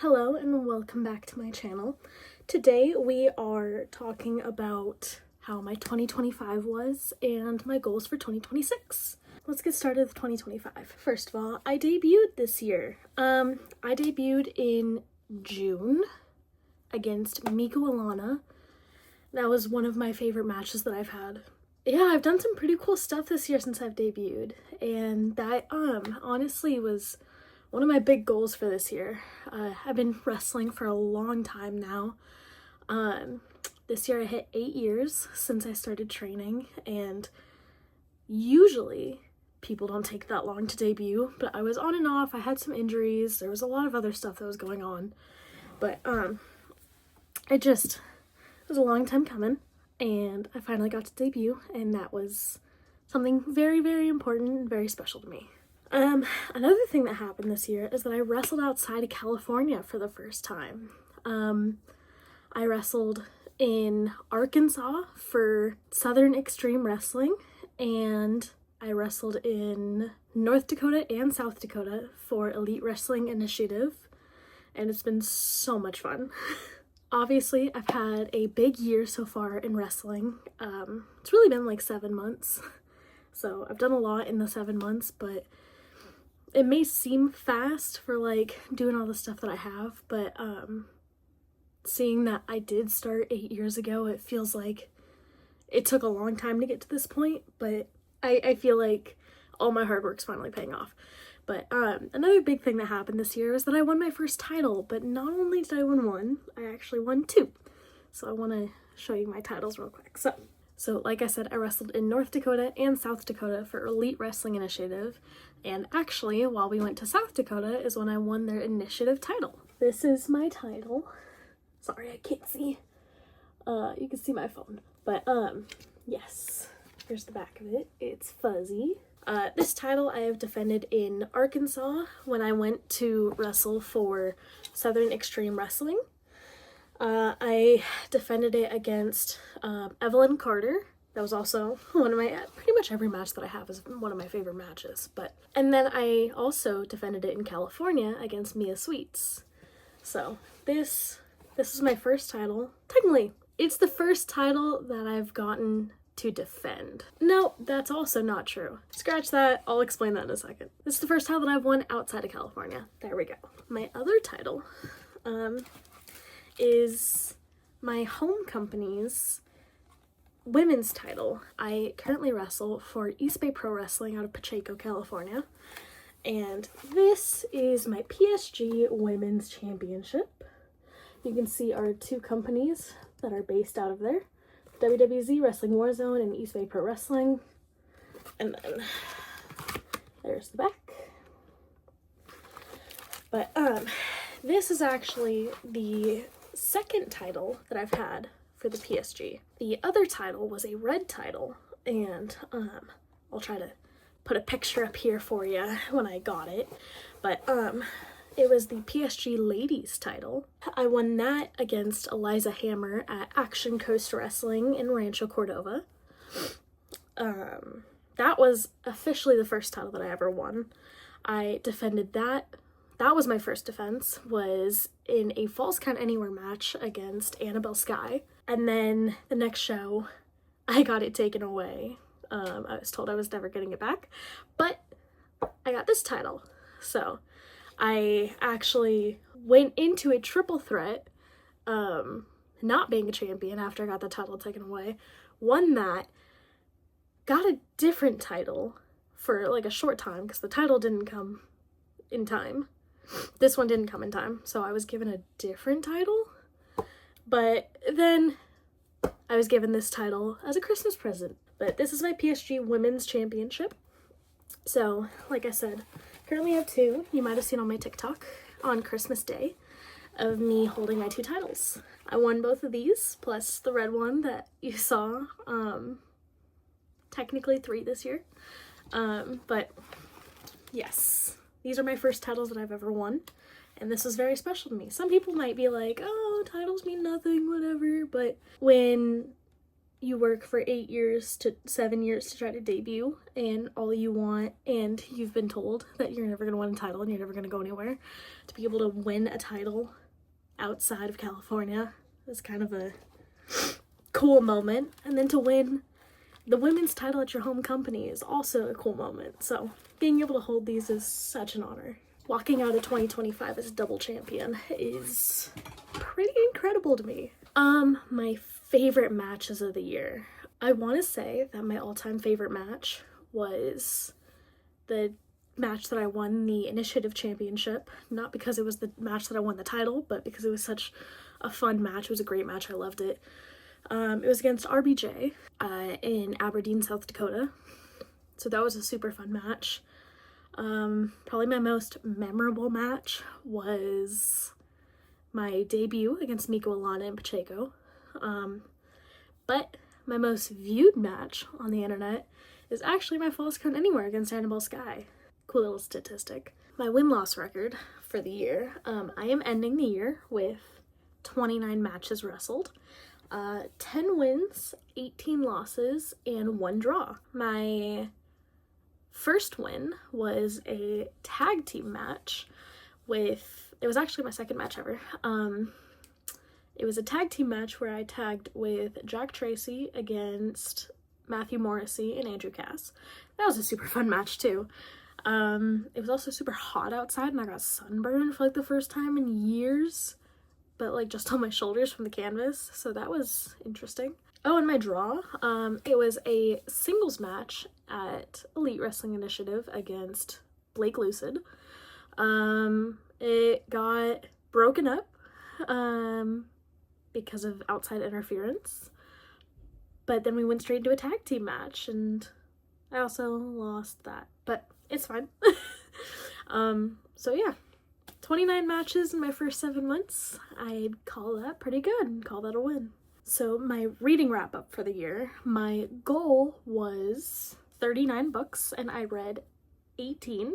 Hello and welcome back to my channel. Today we are talking about how my 2025 was and my goals for 2026. Let's get started with 2025. First of all, I debuted this year. I debuted in June against Miku Alana. That was one of my favorite matches that I've had. Yeah, I've done some pretty cool stuff this year since I've debuted, and that honestly was one of my big goals for this year. I've been wrestling for a long time now. This year I hit 8 years since I started training, and usually people don't take that long to debut, but I was on and off. I had some injuries. There was a lot of other stuff that was going on, but it was a long time coming, and I finally got to debut, and that was something very, very important and very special to me. Another thing that happened this year is that I wrestled outside of California for the first time. I wrestled in Arkansas for Southern Extreme Wrestling, and I wrestled in North Dakota and South Dakota for Elite Wrestling Initiative, and it's been so much fun. Obviously, I've had a big year so far in wrestling. It's really been like 7 months, so I've done a lot in the 7 months, but it may seem fast for like doing all the stuff that I have, but seeing that I did start 8 years ago, it feels like it took a long time to get to this point, but I feel like all my hard work's finally paying off. But another big thing that happened this year is that I won my first title, but not only did I win one, I actually won two. So I want to show you my titles real quick. So like I said, I wrestled in North Dakota and South Dakota for Elite Wrestling Initiative, and actually, while we went to South Dakota is when I won their initiative title. This is my title. Sorry, I can't see. You can see my phone. But, yes. Here's the back of it. It's fuzzy. This title I have defended in Arkansas when I went to wrestle for Southern Extreme Wrestling. I defended it against Evelyn Carter. That was also one of my, pretty much every match that I have is one of my favorite matches. And then I also defended it in California against Mia Sweets. So this is my first title. Technically, it's the first title that I've gotten to defend. No, that's also not true. Scratch that, I'll explain that in a second. This is the first title that I've won outside of California. There we go. My other title, is my home company's women's title. I currently wrestle for East Bay Pro Wrestling out of Pacheco, California, and this is my PSG Women's Championship. You can see our two companies that are based out of there, WWZ Wrestling Warzone and East Bay Pro Wrestling, and then there's the back. But this is actually the second title that I've had for the PSG. The other title was a red title, and I'll try to put a picture up here for you when I got it, but it was the PSG Ladies title. I won that against Eliza Hammer at Action Coast Wrestling in Rancho Cordova. That was officially the first title that I ever won. I defended that. That was my first defense, was in a Falls Count Anywhere match against Annabelle Sky. And then the next show, I got it taken away. I was told I was never getting it back, but I got this title. So I actually went into a triple threat, not being a champion after I got the title taken away, won that, got a different title for like a short time because the title didn't come in time. This one didn't come in time, so I was given a different title, but then I was given this title as a Christmas present. But this is my PSG Women's Championship. So, like I said, currently I have two. You might have seen on my TikTok on Christmas Day of me holding my two titles. I won both of these, plus the red one that you saw. Technically 3 this year. But yes. These are my first titles that I've ever won, and this is very special to me. Some people might be like, oh, titles mean nothing, whatever, but when you work for 8 years to 7 years to try to debut, and all you want, and you've been told that you're never going to win a title and you're never going to go anywhere, to be able to win a title outside of California is kind of a cool moment. And then to win the women's title at your home company is also a cool moment. So being able to hold these is such an honor. Walking out of 2025 as double champion is pretty incredible to me. My favorite matches of the year. I want to say that my all-time favorite match was the match that I won the Initiative Championship. Not because it was the match that I won the title, but because it was such a fun match. It was a great match. I loved it. It was against RBJ in Aberdeen, South Dakota. So that was a super fun match. Probably my most memorable match was my debut against Miko Alana and Pacheco. But my most viewed match on the internet is actually my Falls Count Anywhere against Annabelle Sky. Cool little statistic. My win-loss record for the year. I am ending the year with 29 matches wrestled. 10 wins, 18 losses, and 1 draw. My first win was a tag team match it was actually my second match ever. It was a tag team match where I tagged with Jack Tracy against Matthew Morrissey and Andrew Cass. That was a super fun match too. It was also super hot outside and I got sunburned for like the first time in years, but like just on my shoulders from the canvas, so that was interesting. Oh, and my draw, it was a singles match at Elite Wrestling Initiative against Blake Lucid. It got broken up because of outside interference, but then we went straight into a tag team match and I also lost that, but it's fine. So yeah, 29 matches in my first 7 months. I'd call that pretty good and call that a win. So my reading wrap up for the year, my goal was 39 books and I read 18.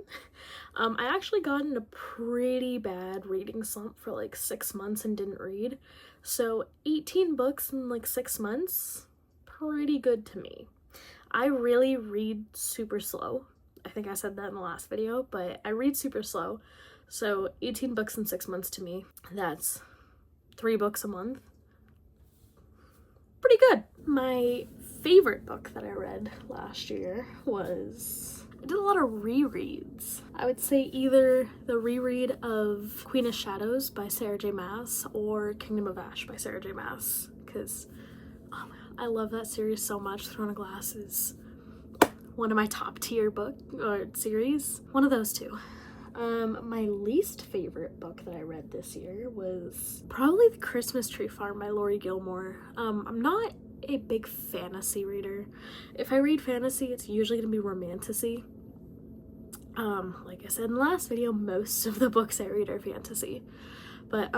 I actually got in a pretty bad reading slump for like 6 months and didn't read. So 18 books in like 6 months, pretty good to me. I really read super slow. I think I said that in the last video, but I read super slow. So 18 books in 6 months to me, that's 3 books a month. Pretty good. My favorite book that I read last year was, I did a lot of rereads. I would say either the reread of Queen of Shadows by Sarah J Maas or Kingdom of Ash by Sarah J Maas, because oh my God, I love that series so much. Throne of Glass is one of my top tier book or series. One of those two. My least favorite book that I read this year was probably The Christmas Tree Farm by Laurie Gilmore. I'm not a big fantasy reader. If I read fantasy, it's usually gonna be romantasy. Like I said in the last video, most of the books I read are fantasy. But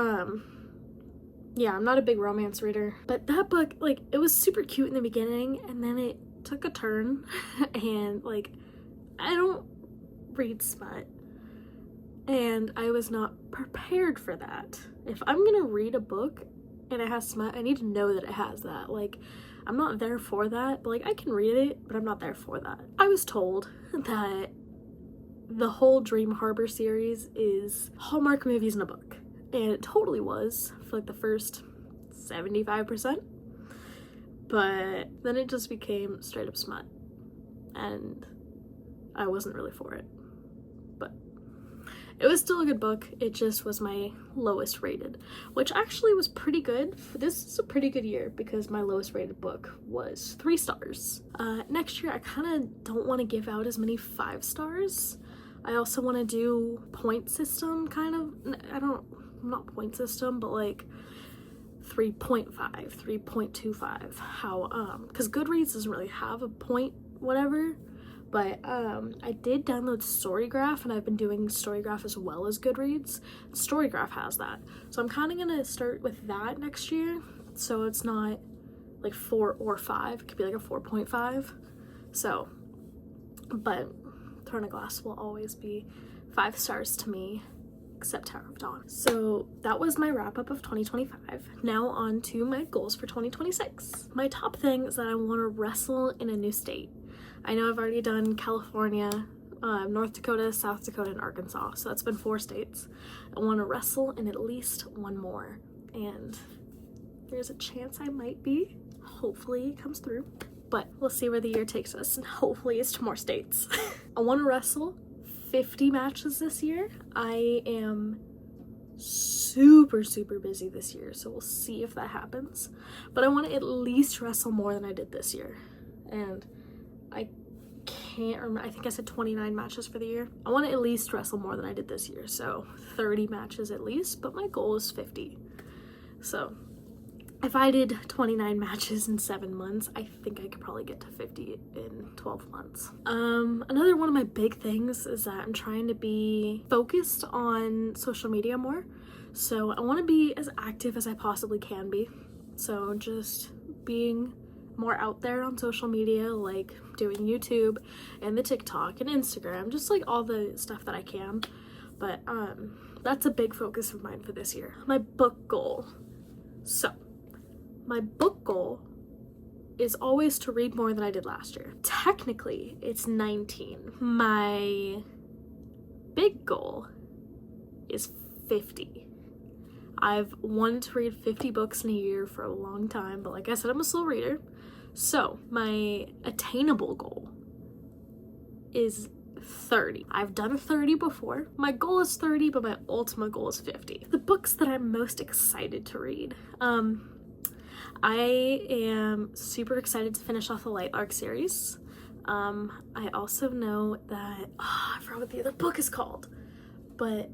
yeah, I'm not a big romance reader. But that book, like, it was super cute in the beginning and then it took a turn and like, I don't read smut. And I was not prepared for that. If I'm gonna read a book and it has smut, I need to know that it has that. Like, I'm not there for that, but like, I can read it, but I'm not there for that. I was told that the whole Dream Harbor series is Hallmark movies in a book. And it totally was for like the first 75%. But then it just became straight up smut. And I wasn't really for it. But it was still a good book. It just was my lowest rated, which actually was pretty good. This is a pretty good year because my lowest rated book was 3 stars. Next year, I kind of don't want to give out as many 5 stars. I also want to do point system kind of, not point system, but like 3.5, 3.25, how, because Goodreads doesn't really have a point whatever. But I did download Storygraph and I've been doing Storygraph as well as Goodreads. Storygraph has that. So I'm kind of going to start with that next year. So it's not like 4 or 5. It could be like a 4.5. So, but Throne of Glass will always be 5 stars to me. except Tower of Dawn. So that was my wrap up of 2025. Now on to my goals for 2026. My top thing is that I want to wrestle in a new state. I know I've already done California, North Dakota, South Dakota, and Arkansas, so that's been 4 states. I want to wrestle in at least one more, and there's a chance I might be. Hopefully it comes through, but we'll see where the year takes us, and hopefully it's to more states. I want to wrestle 50 matches this year. I am super busy this year, so we'll see if that happens, but I want to at least wrestle more than I did this year, and I can't remember, I think I said 29 matches for the year. I want to at least wrestle more than I did this year, so 30 matches at least, but my goal is 50. So if I did 29 matches in 7 months, I think I could probably get to 50 in 12 months. Another one of my big things is that I'm trying to be focused on social media more. So I want to be as active as I possibly can be. So just being more out there on social media, like doing YouTube and the TikTok and Instagram, just like all the stuff that I can. But that's a big focus of mine for this year. My book goal. So my book goal is always to read more than I did last year. Technically, it's 19. My big goal is 50. I've wanted to read 50 books in a year for a long time, but like I said, I'm a slow reader. So my attainable goal is 30. I've done 30 before. My goal is 30, but my ultimate goal is 50. The books that I'm most excited to read. I am super excited to finish off the Light-Lark series. I also know that, I forgot what the other book is called, but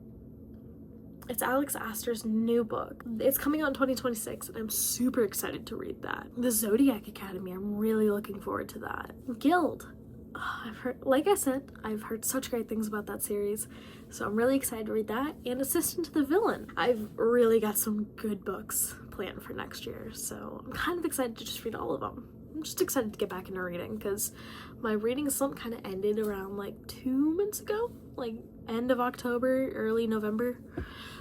it's Alex Astor's new book. It's coming out in 2026, and I'm super excited to read that. The Zodiac Academy, I'm really looking forward to that. Guild. I've heard, like I said, I've heard such great things about that series, so I'm really excited to read that. And Assistant to the Villain. I've really got some good books planned for next year, so I'm kind of excited to just read all of them. I'm just excited to get back into reading, because my reading slump kind of ended around like 2 months ago, like end of October, early November.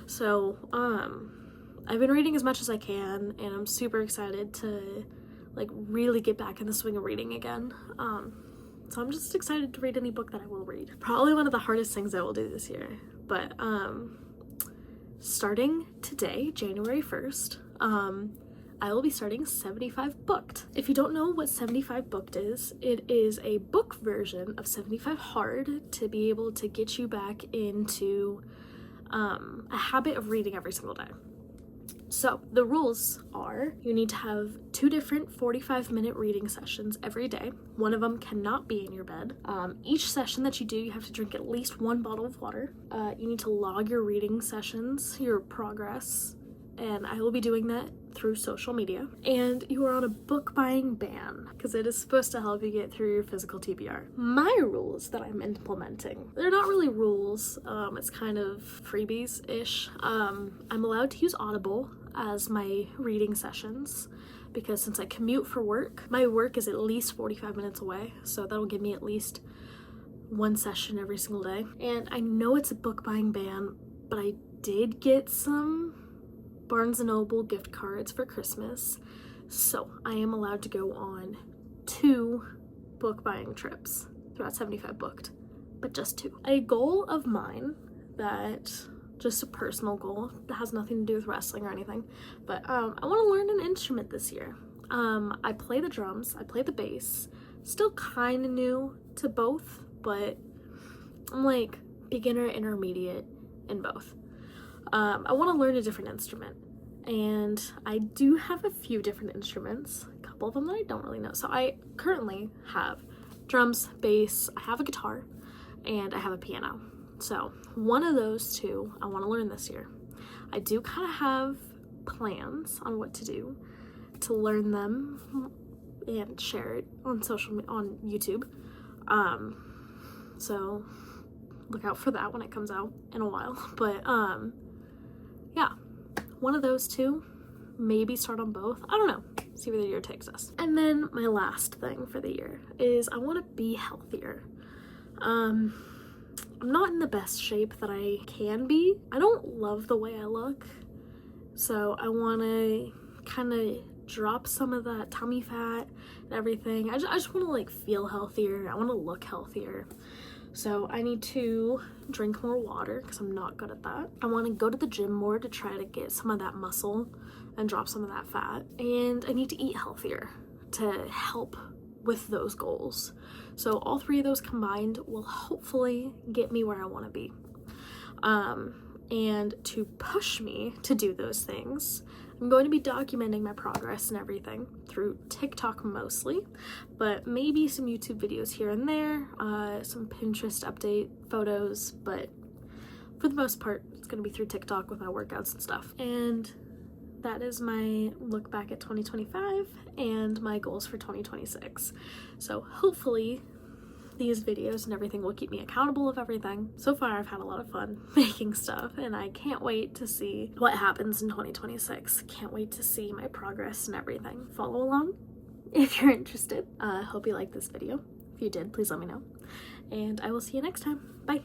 So I've been reading as much as I can, and I'm super excited to like really get back in the swing of reading again. So I'm just excited to read any book that I will read. Probably one of the hardest things I will do this year, but starting today, January 1st, I will be starting 75 Booked. If you don't know what 75 Booked is, it is a book version of 75 Hard to be able to get you back into a habit of reading every single day. So the rules are you need to have 2 different 45-minute reading sessions every day. One of them cannot be in your bed. Each session that you do, you have to drink at least 1 bottle of water. You need to log your reading sessions, your progress, and I will be doing that through social media. And you are on a book buying ban, because it is supposed to help you get through your physical TBR. My rules that I'm implementing, they're not really rules, it's kind of freebies-ish. I'm allowed to use Audible as my reading sessions, because since I commute for work, my work is at least 45 minutes away, so that'll give me at least 1 session every single day. And I know it's a book buying ban, but I did get some Barnes & Noble gift cards for Christmas, so I am allowed to go on 2 book buying trips throughout 75 Booked, but just 2. A goal of mine, that just a personal goal that has nothing to do with wrestling or anything, but I want to learn an instrument this year. I play the drums, I play the bass, still kind of new to both, but I'm like beginner, intermediate in both. I want to learn a different instrument, and I do have a few different instruments, a couple of them that I don't really know. So I currently have drums, bass, I have a guitar, and I have a piano. So one of those 2 I want to learn this year. I do kind of have plans on what to do to learn them and share it on on YouTube. So look out for that when it comes out in a while. But yeah, one of those 2, maybe start on both. I don't know, see where the year takes us. And then my last thing for the year is I want to be healthier. I'm not in the best shape that I can be. I don't love the way I look, so I want to kind of drop some of that tummy fat and everything. I just want to like feel healthier. I want to look healthier. So I need to drink more water because I'm not good at that. I want to go to the gym more to try to get some of that muscle and drop some of that fat. And I need to eat healthier to help with those goals. So all three of those combined will hopefully get me where I want to be. And to push me to do those things, I'm going to be documenting my progress and everything through TikTok mostly, but maybe some YouTube videos here and there, some Pinterest update photos, but for the most part, it's going to be through TikTok with my workouts and stuff. And that is my look back at 2025 and my goals for 2026. So hopefully these videos and everything will keep me accountable of everything. So far, I've had a lot of fun making stuff, and I can't wait to see what happens in 2026. Can't wait to see my progress and everything. Follow along if you're interested. Hope you liked this video. If you did, please let me know. And I will see you next time. Bye.